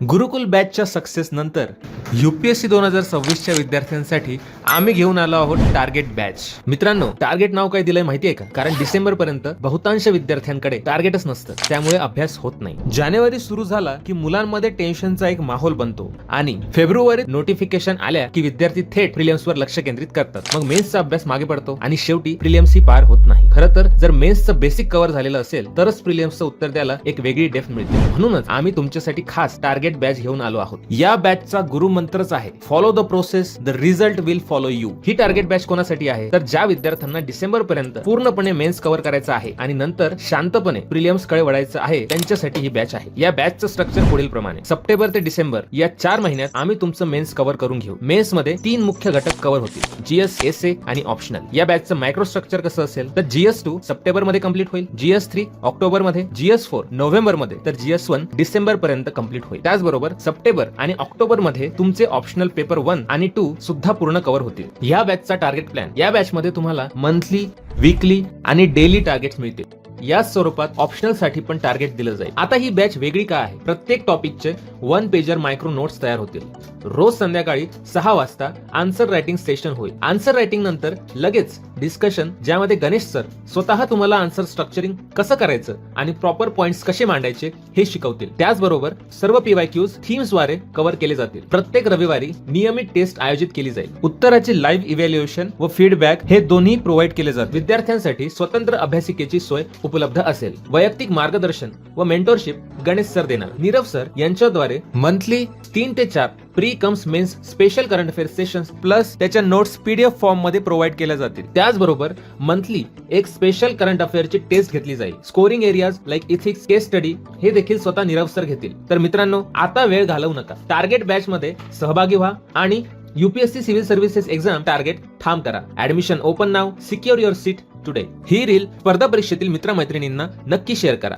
गुरुकुल बॅचच्या सक्सेस नंतर UPSC 2026च्या विद्यार्थ्यांसाठी आम्ही घेऊन आलो आहोत टार्गेट बॅच. मित्रांनो, टार्गेट नाव काय दिलंय माहितीये का? कारण डिसेंबर पर्यंत बहुतांश विद्यार्थ्यांकडे टार्गेटच नसतं, त्यामुळे अभ्यास होत नाही. जानेवारी सुरू झाला की मुलांमध्ये टेन्शनचा एक माहोल बनतो आणि फेब्रुवारीत नोटिफिकेशन आल्या की विद्यार्थी थेट प्रिलिम्सवर लक्ष केंद्रित करतात. मग मेन्सचा अभ्यास मागे पडतो आणि शेवटी प्रिलिम्स ही पार होत नाही. खरं तर जर मेन्सचं बेसिक कव्हर झालेलं असेल तरच प्रिलिम्सचं उत्तर द्यायला एक वेगळी डेप्थ मिळते. म्हणूनच आम्ही तुमच्यासाठी खास टार्गेट बॅच घेऊन आलो आहोत. या बॅचचा गुरुमंत्रच आहे follow the process, the result will follow you. He target batch कोणासाठी आहे? तर ज्या विद्यार्थ्यांना डिसेंबर पर्यंत पूर्णपणे मेन्स कव्हर करायचं आहे आणि नंतर शांतपणे प्रिलिम्स कडे वळायचं आहे, त्यांच्यासाठी ही बॅच आहे. या बॅचचं स्ट्रक्चर पुढील प्रमाणे: सप्टेंबर ते डिसेंबर या 4 महिन्यात आम्ही तुमचं मेन्स कव्हर करून घेऊ. मेन्स मध्ये 3 मुख्य घटक कव्हर होतील: GS, एसए आणि ऑप्शनल. या बॅचचं मायक्रो स्ट्रक्चर कसं असेल तर GS2 सप्टेंबर मध्ये कंप्लीट होईल, GS3 ऑक्टोबर मध्ये, GS4 नोव्हेंबर मध्ये, तर GS1 डिसेंबर पर्यंत कंप्लीट होईल. त्याचबरोबर सप्टेंबर आणि ऑक्टोबर मध्ये तुमचे ऑप्शनल पेपर 1 आणि 2 सुद्धा पूर्ण कव्हर होतील. या बॅचचा टार्गेट प्लॅन: या बॅच मध्ये तुम्हाला मंथली, वीकली आणि डेली टार्गेट्स मिळतील. याच स्वरूपात ऑप्शनल साठी पण टार्गेट दिलं जाईल. आता ही बॅच वेगळी का आहे? प्रत्येक टॉपिकचे 1 पेजर मायक्रो नोट्स तयार होतील. रोज संध्याकाळी 6 वाजता आन्सर रायटिंग सेशन होईल. आन्सर रायटिंग नंतर लगेच डिस्कशन, ज्यामध्ये गणेश सर स्वतः तुम्हाला आन्सर स्ट्रक्चरिंग कसं करायचं आणि प्रॉपर पॉइंट्स कसे मांडायचे हे शिकवतील. त्याचबरोबर सर्व PYQs थीम्स द्वारे कव्हर केले जातील. प्रत्येक रविवारी नियमित टेस्ट आयोजित केली जाईल. उत्तराचे लाईव्ह इव्हॅल्युएशन व फीडबॅक हे दोन्ही प्रोव्हाइड केले जातात. विद्यार्थ्यांसाठी स्वतंत्र अभ्यासिकेची सोय उपलब्ध असेल. वैयक्तिक मार्गदर्शन व मेंटरशिप गणेश सर देणार. नीरव सर यांच्याद्वारे मंथली 3 ते 4 pre cum mains special current affair sessions plus त्याच्या नोट्स PDF फॉर्म मध्ये प्रोव्हाइड केल्या जातील. त्याचबरोबर मंथली एक स्पेशल करंट अफेअरची टेस्ट घेतली जाईल. स्कोरिंग एरियाज लाईक इथिक्स, केस स्टडी हे देखील स्वतः नीरव सर घेतील. तर मित्रांनो, आता वेळ घालवू नका. टार्गेट बॅच मध्ये सहभागी व्हा आणि UPSC civil services exam target ठाम करा. Admission open now, secure your seat today. He reel स्पर्धा परीक्षेतील मित्रमैत्रिणींना नक्की शेअर करा.